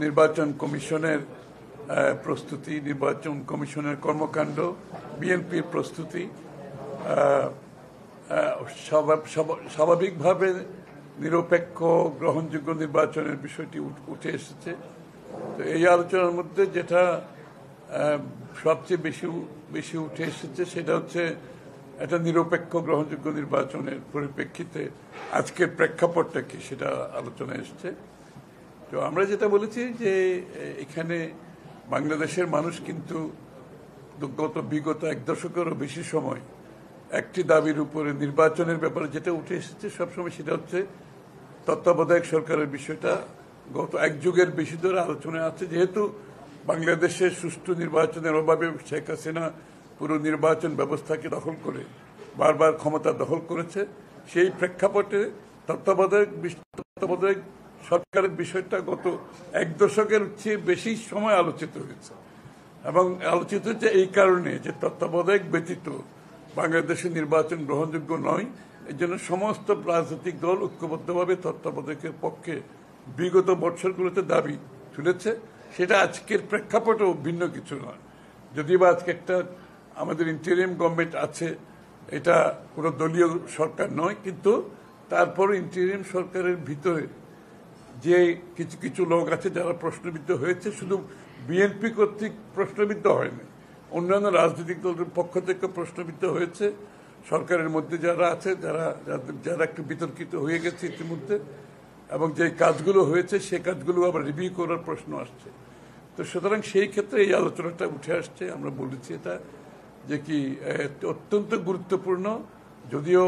নির্বাচন কমিশনের প্রস্তুতি, নির্বাচন কমিশনের কর্মকাণ্ড, বিএনপির প্রস্তুতি, স্বাভাবিকভাবে নিরপেক্ষ গ্রহণযোগ্য নির্বাচনের বিষয়টি উঠে এসেছে। তো এই আলোচনার মধ্যে যেটা সবচেয়ে বেশি উঠে এসেছে সেটা হচ্ছে একটা নিরপেক্ষ গ্রহণযোগ্য নির্বাচনের পরিপ্রেক্ষিতে আজকের প্রেক্ষাপটটা কি সেটা আলোচনা এসছে। তো আমরা যেটা বলেছি যে এখানে বাংলাদেশের মানুষ কিন্তু বিগত এক দশকেরও বেশি সময় একটি দাবির উপরে নির্বাচনের ব্যাপারে যেটা উঠে এসেছে সবসময় সেটা হচ্ছে তত্ত্বাবধায়ক সরকারের বিষয়টা গত এক যুগের বেশি ধরে আলোচনায় আছে। যেহেতু বাংলাদেশের সুষ্ঠু নির্বাচনের অভাবে শেখ হাসিনা পুরো নির্বাচন ব্যবস্থাকে দখল করে বারবার ক্ষমতা দখল করেছে, সেই প্রেক্ষাপটে তত্ত্বাবধায়ক সরকারের বিষয়টা গত এক দশকের চেয়ে বেশি সময় আলোচিত হয়েছে। এবং আলোচিত হচ্ছে এই কারণে যে তত্ত্বাবধায়ক ব্যতীত বাংলাদেশের নির্বাচন গ্রহণযোগ্য নয়। এই জন্য সমস্ত রাজনৈতিক দল ঐক্যবদ্ধভাবে তত্ত্বাবধায়কের পক্ষে বিগত বছরগুলোতে দাবি তুলেছে। সেটা আজকের প্রেক্ষাপটেও ভিন্ন কিছু নয়। যদিও বা আজকে একটা আমাদের ইন্টারিম গভর্নমেন্ট আছে, এটা কোনো দলীয় সরকার নয়, কিন্তু তারপর ইন্টারিম সরকারের ভিতরে যে কিছু কিছু লোক আছে যারা প্রশ্নবিদ্ধ হয়েছে, শুধু বিএনপি কর্তৃক প্রশ্নবিদ্ধ হয়নি, অন্যান্য রাজনৈতিক দলের পক্ষ থেকে প্রশ্নবিদ্ধ হয়েছে। সরকারের মধ্যে যারা আছে যারা একটু বিতর্কিত হয়ে গেছে ইতিমধ্যে, এবং যে কাজগুলো হয়েছে সেই কাজগুলো আবার রিভিউ করার প্রশ্ন আসছে। তো সুতরাং সেই ক্ষেত্রে এই আলোচনাটা উঠে আসছে। আমরা বলেছি এটা যে কি অত্যন্ত গুরুত্বপূর্ণ, যদিও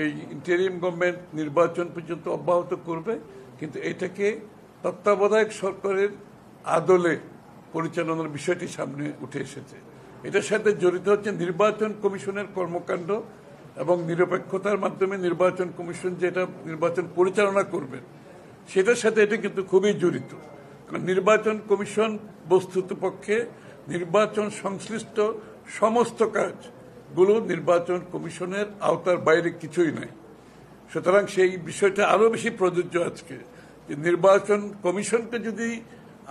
এই ইন্টারিম গভর্নমেন্ট নির্বাচন পর্যন্ত অব্যাহত করবে, কিন্তু এটাকে তত্ত্বাবধায়ক সরকারের আদলে পরিচালনার বিষয়টি সামনে উঠে এসেছে। এটার সাথে জড়িত হচ্ছে নির্বাচন কমিশনের কর্মকাণ্ড এবং নিরপেক্ষতার মাধ্যমে নির্বাচন কমিশন যেটা নির্বাচন পরিচালনা করবেন সেটার সাথে এটা কিন্তু খুবই জড়িত। কারণ নির্বাচন কমিশন বস্তুতপক্ষে নির্বাচন সংশ্লিষ্ট সমস্ত কাজগুলো নির্বাচন কমিশনের আওতার বাইরে কিছুই নাই। সুতরাং সেই বিষয়টা আরো বেশি প্রযোজ্য আজকে, যে নির্বাচন কমিশনকে যদি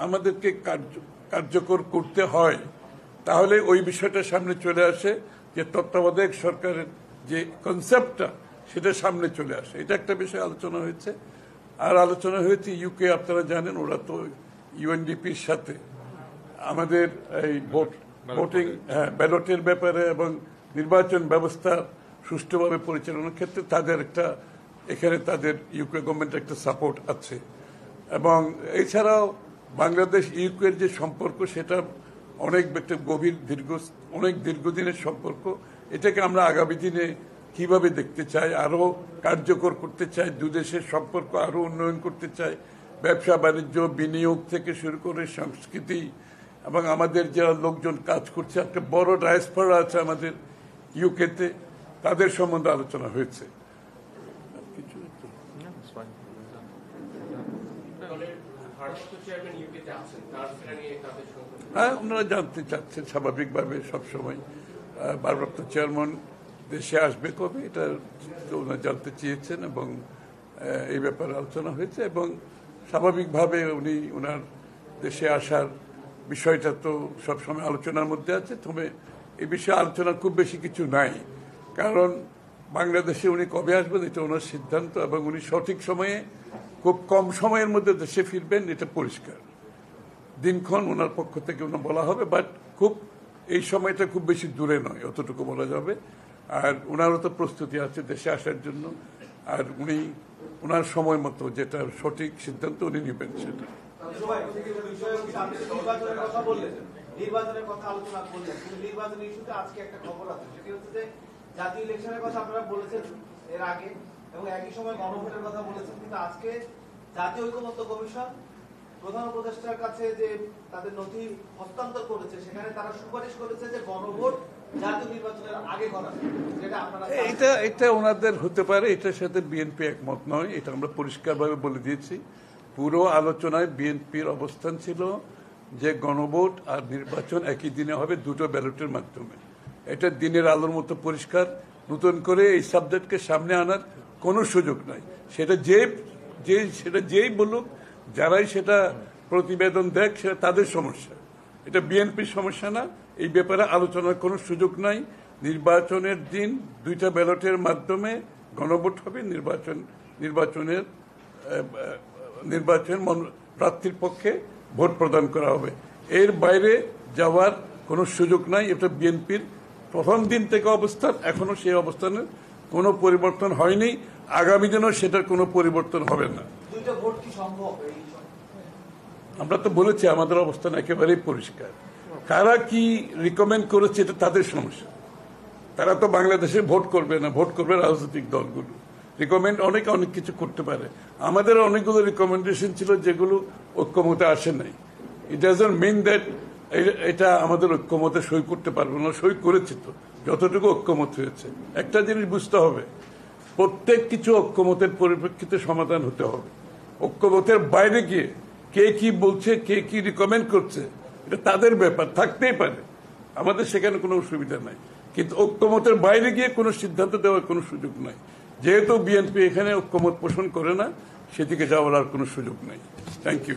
আমাদেরকে কার্যকর করতে হয় তাহলে ওই বিষয়টা সামনে চলে আসে, যে তত্ত্বাবধায়ক সরকারের যে কনসেপ্টটা সেটা সামনে চলে আসে। এটা একটা বিষয় আলোচনা হয়েছে। আর আলোচনা হয়েছে ইউকে, আপনারা জানেন ওরা তো ইউএনডিপির সাথে আমাদের এই ভোটিং ব্যালটের ব্যাপারে এবং নির্বাচন ব্যবস্থা সুষ্ঠুভাবে পরিচালনার ক্ষেত্রে তাদের একটা এখানে তাদের ইউকে গভর্নমেন্টের একটা সাপোর্ট আছে। এবং এছাড়াও বাংলাদেশ ইউকের যে সম্পর্ক সেটা অনেক গভীর অনেক দীর্ঘদিনের সম্পর্ক। এটাকে আমরা আগামী দিনে কিভাবে দেখতে চাই, আরো কার্যকর করতে চাই, দুদেশের সম্পর্ক আরো উন্নয়ন করতে চাই, ব্যবসা বাণিজ্য বিনিয়োগ থেকে শুরু করে সংস্কৃতি, এবং আমাদের যারা লোকজন কাজ করছে, একটা বড় ডায়াসপোরা আছে আমাদের ইউকেতে, তাদের সম্বন্ধে আলোচনা হয়েছে। হ্যাঁ, ওনারা জানতে চাচ্ছেন স্বাভাবিকভাবে সবসময়। ভারপ্রাপ্ত চেয়ারম্যান দেশে আসবে কবে এটা ওনারা জানতে চেয়েছেন এবং এই ব্যাপারে আলোচনা হয়েছে। এবং স্বাভাবিকভাবে উনি ওনার দেশে আসার বিষয়টা তো সবসময় আলোচনার মধ্যে আছে। তবে এই বিষয়ে আলোচনার খুব বেশি কিছু নাই, কারণ বাংলাদেশে উনি কবে আসবেন এটা ওনার সিদ্ধান্ত, এবং উনি সঠিক সময়ে খুব কম সময়ের মধ্যে দেশে ফিরবেন এটা পরিষ্কার। দিনক্ষণ ওনার পক্ষ থেকে ওনার বলা হবে, বাট খুব এই সময়টা খুব বেশি দূরে নয়, অতটুকু বলা যাবে। আর ওনারও তো প্রস্তুতি আছে দেশে আসার জন্য, আর উনি ওনার সময় মতো যেটা সঠিক সিদ্ধান্ত উনি নেবেন সেটা। নির্বাচনের কথা আলোচনা করলেন, নির্বাচনের ইস্যুতে আজকে একটা খবর আছে, সেটি হচ্ছে যে জাতীয় ইলেকশনের কথা আপনারা বলেছেন এর আগে, এবং একই সময় গণভোটের কথা বলেছেন, কিন্তু আজকে জাতীয় ঐকমত্য কমিশন প্রধান উপদেষ্টার কাছে যে তাদের নথি হস্তান্তর করেছে, সেখানে তারা সুপারিশ করেছে যে গণভোট জাতীয় নির্বাচনের আগে করা। এটা ওনাদের হতে পারে, এটার সাথে বিএনপি একমত নয়, এটা আমরা পরিষ্কারভাবে বলে দিয়েছি। পুরো আলোচনায় বিএনপির অবস্থান ছিল যে গণভোট আর নির্বাচন একই দিনে হবে, দুটো ব্যালটের মাধ্যমে। এটা দিনের আলোর মতো পরিষ্কার। নতুন করে এই সাবজেক্টকে সামনে আনার কোনো সুযোগ নাই। সেটা যেই বলুক, যারাই সেটা প্রতিবেদন দেখ, সেটা তাদের সমস্যা, এটা বিএনপির সমস্যা না। এই ব্যাপারে আলোচনার কোনো সুযোগ নাই। নির্বাচনের দিন 2টা ব্যালটের মাধ্যমে গণভোট হবে, নির্বাচন প্রার্থীর পক্ষে ভোট প্রদান করা হবে। এর বাইরে যাওয়ার কোনো সুযোগ নাই। এটা বিএনপির প্রথম দিন থেকে অবস্থান, এখনো সেই অবস্থানের কোনো পরিবর্তন হয়নি, আগামী দিনেও সেটার কোনো পরিবর্তন হবে না। আমরা তো বলেছি আমাদের অবস্থান একেবারেই পরিষ্কার। কারা কি রিকমেন্ড করেছে এটা তাদের সমস্যা। তারা তো বাংলাদেশে ভোট করবে না, ভোট করবে রাজনৈতিক দলগুলো। রিকমেন্ড অনেক কিছু করতে পারে। আমাদের অনেকগুলো রিকমেন্ডেশন ছিল যেগুলো ঐক্যমতে আসে নাই। ইট ডাজন্ট মিন দ্যাট এটা আমাদের ঐক্যমতে সই করতে পারবো না, সই করেছি তো, যতটুকু ঐক্যমত হয়েছে। একটা জিনিস বুঝতে হবে, প্রত্যেক কিছু ঐক্যমতের পরিপ্রেক্ষিতে সমাধান হতে হবে। ঐক্যমতের বাইরে গিয়ে কে কি বলছে, কে কি রিকমেন্ড করছে, এটা তাদের ব্যাপার, থাকতেই পারে, আমাদের সেখানে কোনো অসুবিধা নাই। কিন্তু ঐক্যমতের বাইরে গিয়ে কোনো সিদ্ধান্ত দেওয়ার কোনো সুযোগ নাই। যেহেতু বিএনপি এখানে ঐক্যমত পোষণ করে না, সেদিকে যাওয়ার আর কোনো সুযোগ নাই। Thank you.